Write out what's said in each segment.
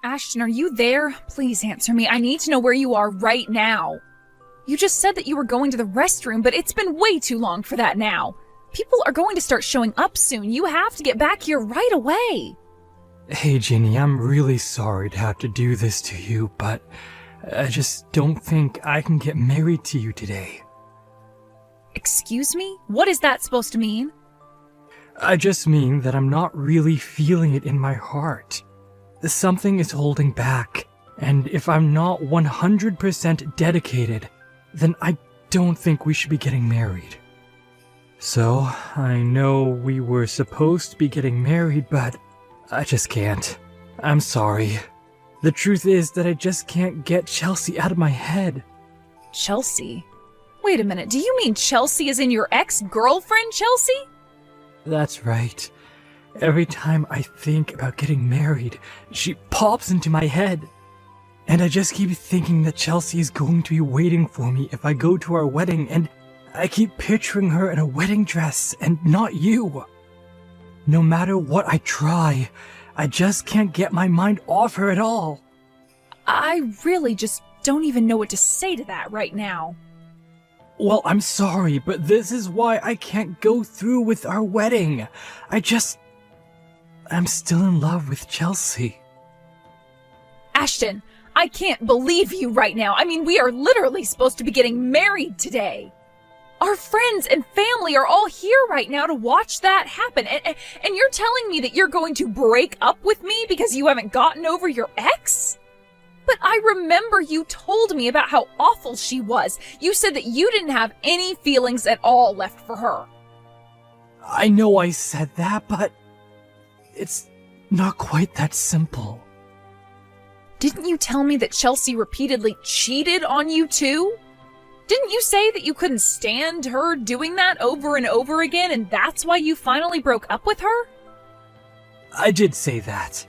Ashton, are you there? Please answer me. I need to know where you are right now. You just said that you were going to the restroom, but it's been way too long for that now. People are going to start showing up soon. You have to get back here right away. Hey, Ginny, I'm really sorry to have to do this to you, but I just don't think I can get married to you today. Excuse me? What is that supposed to mean? I just mean that I'm not really feeling it in my heart. Something is holding back, and if I'm not 100% dedicated, then I don't think we should be getting married. So, I know we were supposed to be getting married, but I just can't. I'm sorry. The truth is that I just can't get Chelsea out of my head. Chelsea? Wait a minute, do you mean Chelsea is in your ex-girlfriend, Chelsea? That's right. Every time I think about getting married, she pops into my head. And I just keep thinking that Chelsea is going to be waiting for me if I go to our wedding, and I keep picturing her in a wedding dress and not you. No matter what I try, I just can't get my mind off her at all. I really just don't even know what to say to that right now. Well, I'm sorry, but this is why I can't go through with our wedding. I'm still in love with Chelsea. Ashton, I can't believe you right now. I mean, we are literally supposed to be getting married today. Our friends and family are all here right now to watch that happen. And you're telling me that you're going to break up with me because you haven't gotten over your ex? But I remember you told me about how awful she was. You said that you didn't have any feelings at all left for her. I know I said that, but it's not quite that simple. Didn't you tell me that Chelsea repeatedly cheated on you too? Didn't you say that you couldn't stand her doing that over and over again, and that's why you finally broke up with her? I did say that,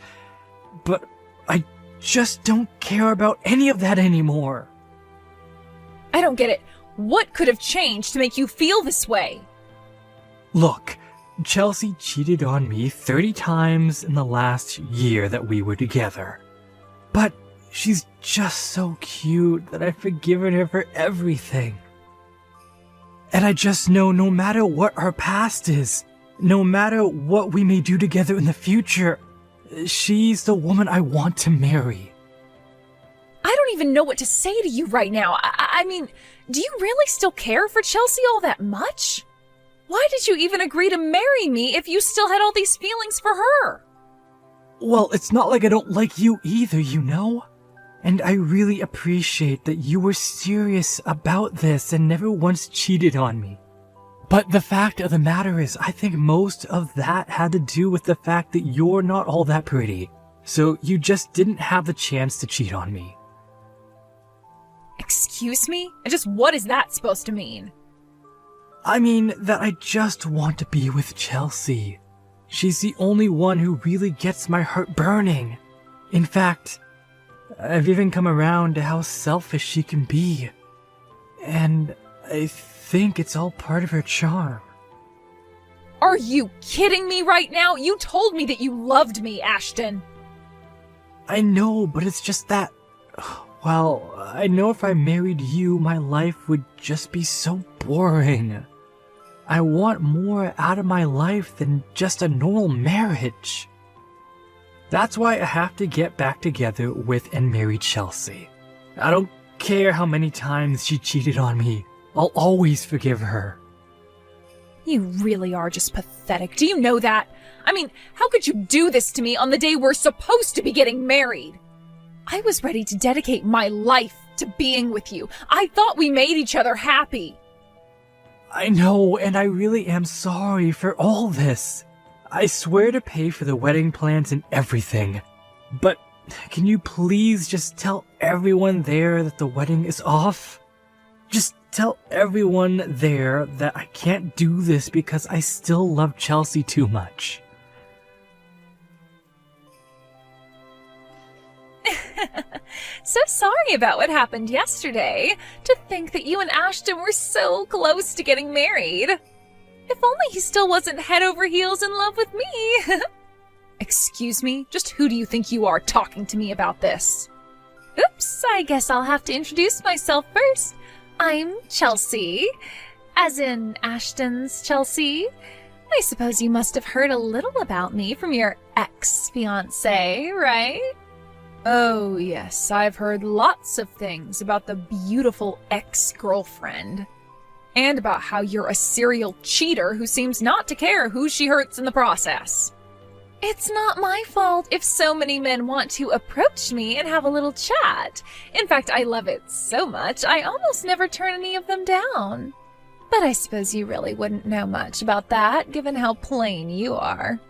but I just don't care about any of that anymore. I don't get it. What could have changed to make you feel this way? Look, Chelsea cheated on me 30 times in the last year that we were together. But she's just so cute that I've forgiven her for everything. And I just know no matter what our past is, no matter what we may do together in the future, she's the woman I want to marry. I don't even know what to say to you right now. I mean, do you really still care for Chelsea all that much? Why did you even agree to marry me if you still had all these feelings for her? Well, it's not like I don't like you either, you know? And I really appreciate that you were serious about this and never once cheated on me. But the fact of the matter is, I think most of that had to do with the fact that you're not all that pretty. So you just didn't have the chance to cheat on me. Excuse me? Just what is that supposed to mean? I mean that I just want to be with Chelsea. She's the only one who really gets my heart burning. In fact, I've even come around to how selfish she can be. And I think it's all part of her charm. Are you kidding me right now? You told me that you loved me, Ashton. I know, but it's just that... Well, I know if I married you, my life would just be so boring. I want more out of my life than just a normal marriage. That's why I have to get back together with and marry Chelsea. I don't care how many times she cheated on me. I'll always forgive her. You really are just pathetic. Do you know that? I mean, how could you do this to me on the day we're supposed to be getting married? I was ready to dedicate my life to being with you. I thought we made each other happy. I know, and I really am sorry for all this. I swear to pay for the wedding plans and everything. But can you please just tell everyone there that the wedding is off? Just tell everyone there that I can't do this because I still love Chelsea too much. So sorry about what happened yesterday. To think that you and Ashton were so close to getting married. If only he still wasn't head over heels in love with me. Excuse me? Just who do you think you are talking to me about this? Oops, I guess I'll have to introduce myself first. I'm Chelsea. As in Ashton's Chelsea. I suppose you must have heard a little about me from your ex-fiancé, right? Oh, yes, I've heard lots of things about the beautiful ex-girlfriend. And about how you're a serial cheater who seems not to care who she hurts in the process. It's not my fault if so many men want to approach me and have a little chat. In fact, I love it so much, I almost never turn any of them down. But I suppose you really wouldn't know much about that, given how plain you are.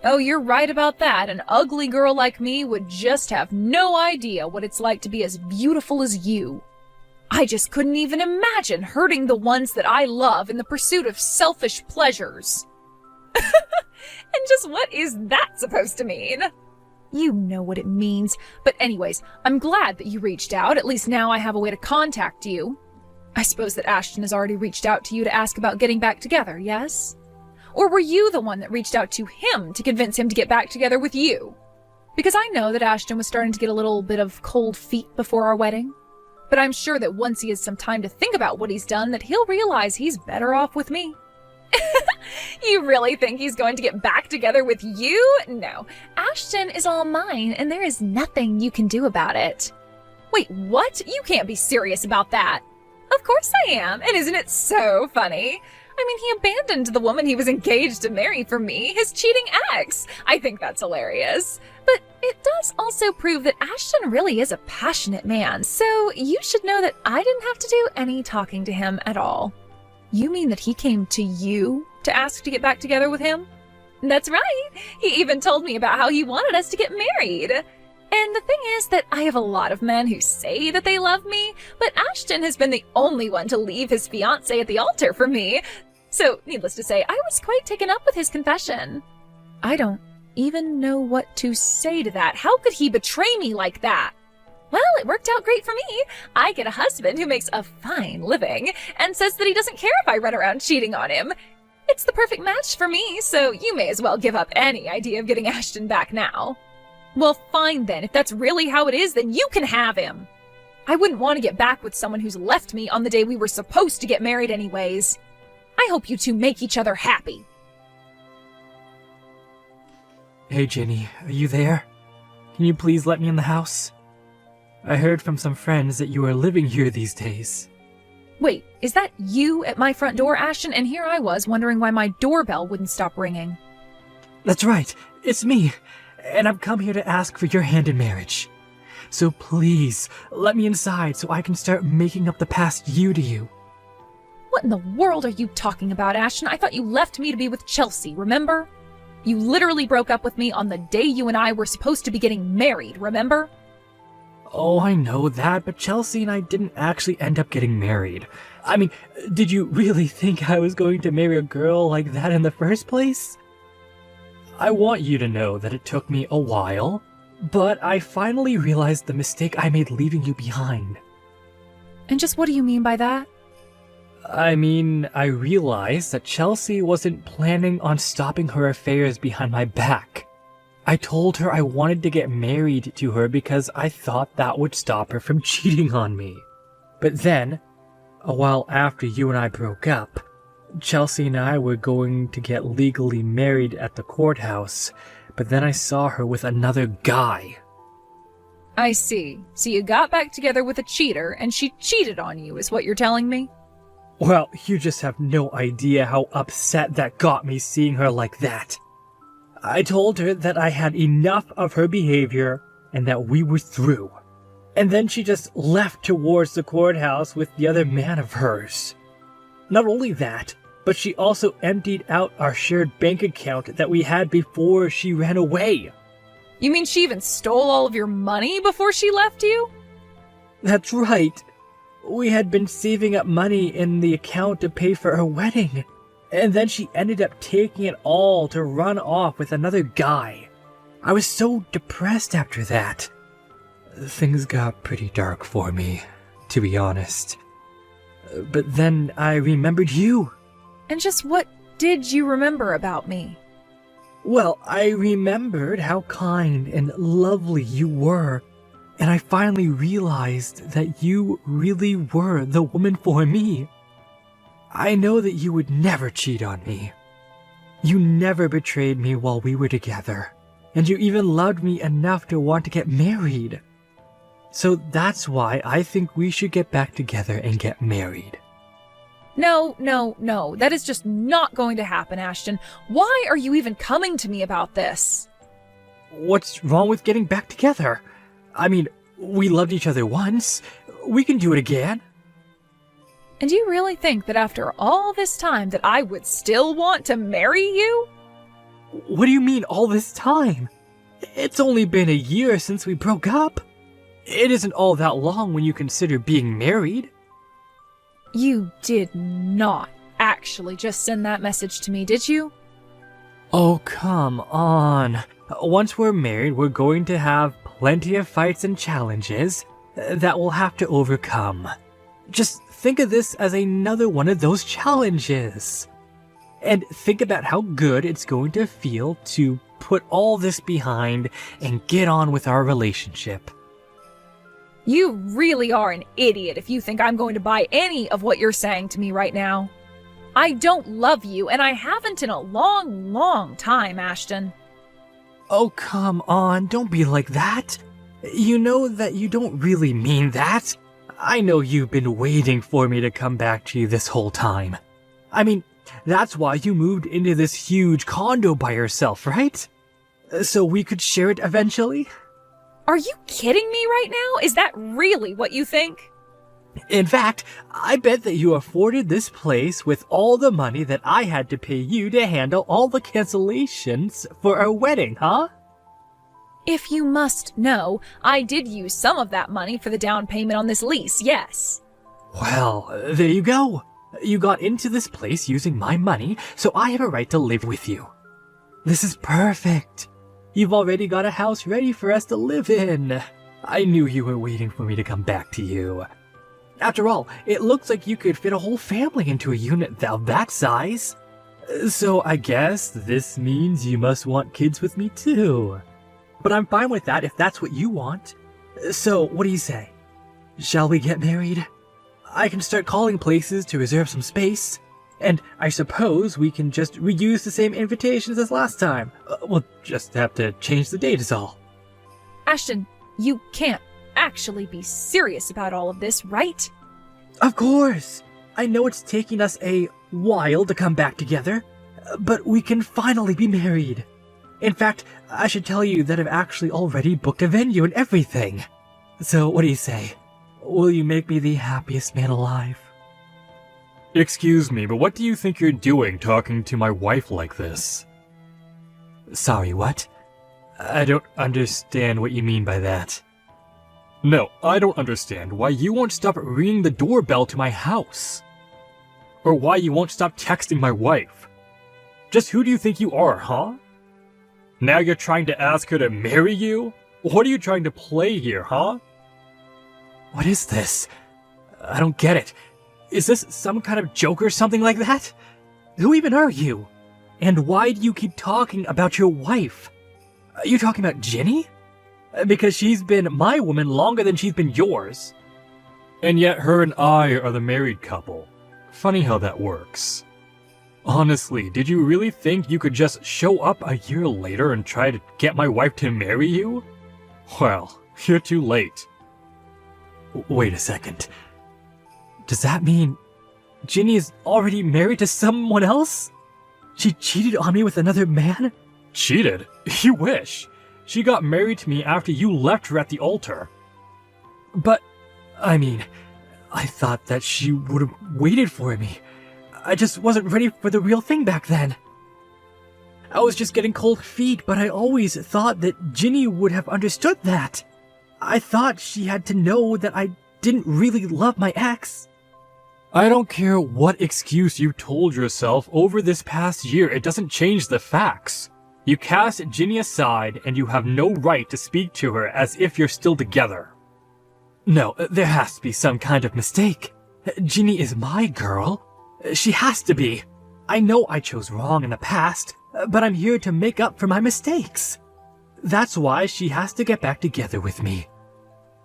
Oh, you're right about that. An ugly girl like me would just have no idea what it's like to be as beautiful as you. I just couldn't even imagine hurting the ones that I love in the pursuit of selfish pleasures. And just what is that supposed to mean? You know what it means. But anyways, I'm glad that you reached out. At least now I have a way to contact you. I suppose that Ashton has already reached out to you to ask about getting back together, yes? Or were you the one that reached out to him to convince him to get back together with you? Because I know that Ashton was starting to get a little bit of cold feet before our wedding. But I'm sure that once he has some time to think about what he's done, that he'll realize he's better off with me. You really think he's going to get back together with you? No. Ashton is all mine, and there is nothing you can do about it. Wait, what? You can't be serious about that. Of course I am, and isn't it so funny? I mean, he abandoned the woman he was engaged to marry for me, his cheating ex. I think that's hilarious. But it does also prove that Ashton really is a passionate man, so you should know that I didn't have to do any talking to him at all. You mean that he came to you to ask to get back together with him? That's right. He even told me about how he wanted us to get married. And the thing is that I have a lot of men who say that they love me, but Ashton has been the only one to leave his fiancé at the altar for me. So, needless to say, I was quite taken up with his confession. I don't even know what to say to that. How could he betray me like that? Well, it worked out great for me. I get a husband who makes a fine living and says that he doesn't care if I run around cheating on him. It's the perfect match for me, so you may as well give up any idea of getting Ashton back now. Well, fine then. If that's really how it is, then you can have him. I wouldn't want to get back with someone who's left me on the day we were supposed to get married anyways. I hope you two make each other happy. Hey, Jenny, are you there? Can you please let me in the house? I heard from some friends that you are living here these days. Wait, is that you at my front door, Ashton? And here I was wondering why my doorbell wouldn't stop ringing. That's right, it's me, and I've come here to ask for your hand in marriage. So please, let me inside so I can start making up the past year to you. What in the world are you talking about, Ashton? I thought you left me to be with Chelsea, remember? You literally broke up with me on the day you and I were supposed to be getting married, remember? Oh, I know that, but Chelsea and I didn't actually end up getting married. I mean, did you really think I was going to marry a girl like that in the first place? I want you to know that it took me a while, but I finally realized the mistake I made leaving you behind. And just what do you mean by that? I mean, I realized that Chelsea wasn't planning on stopping her affairs behind my back. I told her I wanted to get married to her because I thought that would stop her from cheating on me. But then, a while after you and I broke up, Chelsea and I were going to get legally married at the courthouse, but then I saw her with another guy. I see. So you got back together with a cheater and she cheated on you, is what you're telling me? Well, you just have no idea how upset that got me seeing her like that. I told her that I had enough of her behavior and that we were through. And then she just left towards the courthouse with the other man of hers. Not only that, but she also emptied out our shared bank account that we had before she ran away. You mean she even stole all of your money before she left you? That's right. We had been saving up money in the account to pay for her wedding. And then she ended up taking it all to run off with another guy. I was so depressed after that. Things got pretty dark for me, to be honest. But then I remembered you. And just what did you remember about me? Well, I remembered how kind and lovely you were, and I finally realized that you really were the woman for me. I know that you would never cheat on me. You never betrayed me while we were together, and you even loved me enough to want to get married. So that's why I think we should get back together and get married. No, no, no. That is just not going to happen, Ashton. Why are you even coming to me about this? What's wrong with getting back together? I mean, we loved each other once. We can do it again. And you really think that after all this time that I would still want to marry you? What do you mean all this time? It's only been a year since we broke up. It isn't all that long when you consider being married. You did not actually just send that message to me, did you? Oh, come on. Once we're married, we're going to have plenty of fights and challenges that we'll have to overcome. Just think of this as another one of those challenges. And think about how good it's going to feel to put all this behind and get on with our relationship. You really are an idiot if you think I'm going to buy any of what you're saying to me right now. I don't love you, and I haven't in a long, long time, Ashton. Oh, come on, don't be like that. You know that you don't really mean that. I know you've been waiting for me to come back to you this whole time. I mean, that's why you moved into this huge condo by yourself, right? So we could share it eventually? Are you kidding me right now? Is that really what you think? In fact, I bet that you afforded this place with all the money that I had to pay you to handle all the cancellations for our wedding, huh? If you must know, I did use some of that money for the down payment on this lease, yes. Well, there you go. You got into this place using my money, so I have a right to live with you. This is perfect. You've already got a house ready for us to live in. I knew you were waiting for me to come back to you. After all, it looks like you could fit a whole family into a unit of that size. So I guess this means you must want kids with me too. But I'm fine with that if that's what you want. So what do you say? Shall we get married? I can start calling places to reserve some space. And I suppose we can just reuse the same invitations as last time. We'll just have to change the date is all. Ashton, you can't actually be serious about all of this, right? Of course! I know it's taking us a while to come back together, but we can finally be married. In fact, I should tell you that I've actually already booked a venue and everything. So what do you say? Will you make me the happiest man alive? Excuse me, but what do you think you're doing talking to my wife like this? Sorry, what? I don't understand what you mean by that. No, I don't understand why you won't stop ringing the doorbell to my house. Or why you won't stop texting my wife. Just who do you think you are, huh? Now you're trying to ask her to marry you? What are you trying to play here, huh? What is this? I don't get it. Is this some kind of joke or something like that? Who even are you? And why do you keep talking about your wife? Are you talking about Jenny? Because she's been my woman longer than she's been yours. And yet her and I are the married couple. Funny how that works. Honestly, did you really think you could just show up a year later and try to get my wife to marry you? Well, you're too late. Wait a second. Does that mean Ginny is already married to someone else? She cheated on me with another man? Cheated? You wish. She got married to me after you left her at the altar. But, I mean, I thought that she would have waited for me. I just wasn't ready for the real thing back then. I was just getting cold feet, but I always thought that Ginny would have understood that. I thought she had to know that I didn't really love my ex. I don't care what excuse you told yourself over this past year, it doesn't change the facts. You cast Ginny aside, and you have no right to speak to her as if you're still together. No, there has to be some kind of mistake. Ginny is my girl. She has to be. I know I chose wrong in the past, but I'm here to make up for my mistakes. That's why she has to get back together with me.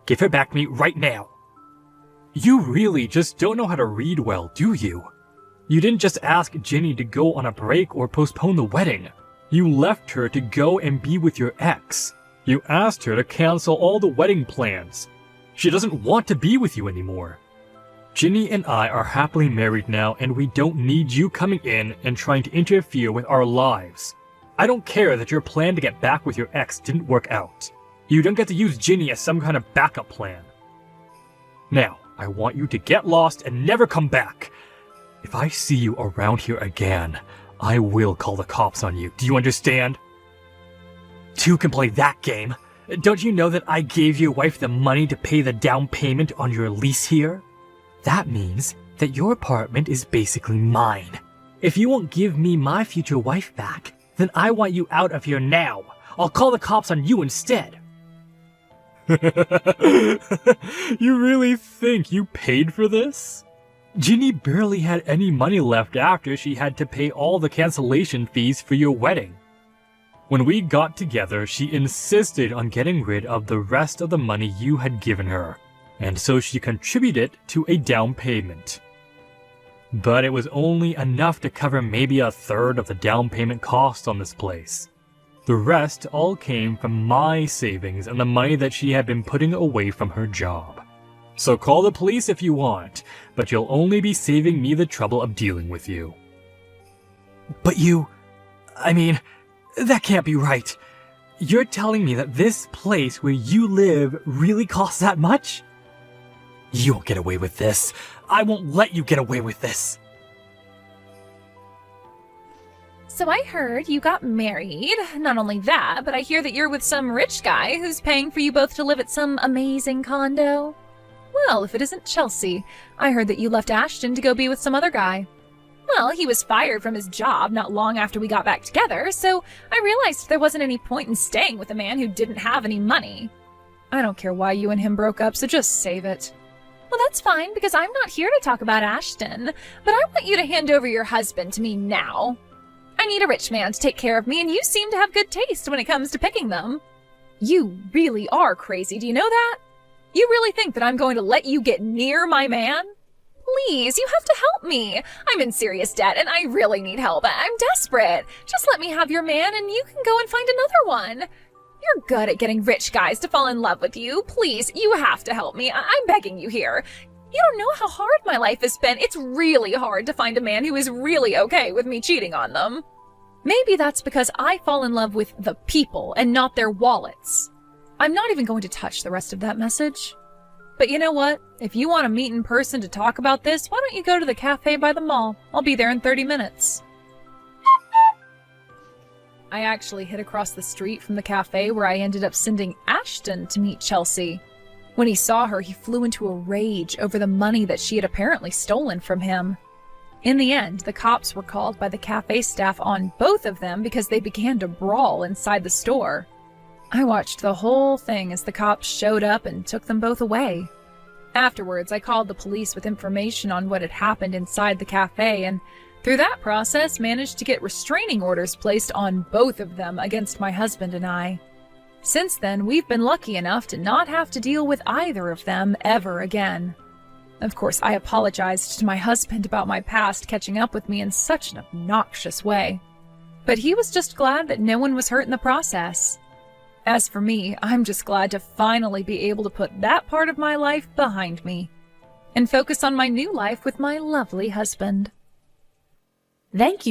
Give her back to me right now. You really just don't know how to read well, do you? You didn't just ask Ginny to go on a break or postpone the wedding. You left her to go and be with your ex. You asked her to cancel all the wedding plans. She doesn't want to be with you anymore. Ginny and I are happily married now, and we don't need you coming in and trying to interfere with our lives. I don't care that your plan to get back with your ex didn't work out. You don't get to use Ginny as some kind of backup plan. Now, I want you to get lost and never come back. If I see you around here again, I will call the cops on you. Do you understand? Two can play that game. Don't you know that I gave your wife the money to pay the down payment on your lease here? That means that your apartment is basically mine. If you won't give me my future wife back, then I want you out of here now. I'll call the cops on you instead. You really think you paid for this? Ginny barely had any money left after she had to pay all the cancellation fees for your wedding. When we got together, she insisted on getting rid of the rest of the money you had given her, and so she contributed to a down payment. But it was only enough to cover maybe a third of the down payment cost on this place. The rest all came from my savings and the money that she had been putting away from her job. So call the police if you want, but you'll only be saving me the trouble of dealing with you. But that can't be right. You're telling me that this place where you live really costs that much? You won't get away with this. I won't let you get away with this. So I heard you got married. Not only that, but I hear that you're with some rich guy who's paying for you both to live at some amazing condo. Well, if it isn't Chelsea, I heard that you left Ashton to go be with some other guy. Well, he was fired from his job not long after we got back together, so I realized there wasn't any point in staying with a man who didn't have any money. I don't care why you and him broke up, so just save it. Well, that's fine, because I'm not here to talk about Ashton, but I want you to hand over your husband to me now. I need a rich man to take care of me, and you seem to have good taste when it comes to picking them. You really are crazy, do you know that? You really think that I'm going to let you get near my man? Please, you have to help me. I'm in serious debt, and I really need help. I'm desperate. Just let me have your man, and you can go and find another one. You're good at getting rich guys to fall in love with you. Please, you have to help me. I'm begging you here. You don't know how hard my life has been. It's really hard to find a man who is really okay with me cheating on them. Maybe that's because I fall in love with the people and not their wallets. I'm not even going to touch the rest of that message. But you know what? If you want to meet in person to talk about this, why don't you go to the cafe by the mall? I'll be there in 30 minutes. I actually hid across the street from the cafe where I ended up sending Ashton to meet Chelsea. When he saw her, he flew into a rage over the money that she had apparently stolen from him. In the end, the cops were called by the cafe staff on both of them because they began to brawl inside the store. I watched the whole thing as the cops showed up and took them both away. Afterwards, I called the police with information on what had happened inside the cafe, and through that process managed to get restraining orders placed on both of them against my husband and I. Since then, we've been lucky enough to not have to deal with either of them ever again. Of course, I apologized to my husband about my past catching up with me in such an obnoxious way. But he was just glad that no one was hurt in the process. As for me, I'm just glad to finally be able to put that part of my life behind me and focus on my new life with my lovely husband. Thank you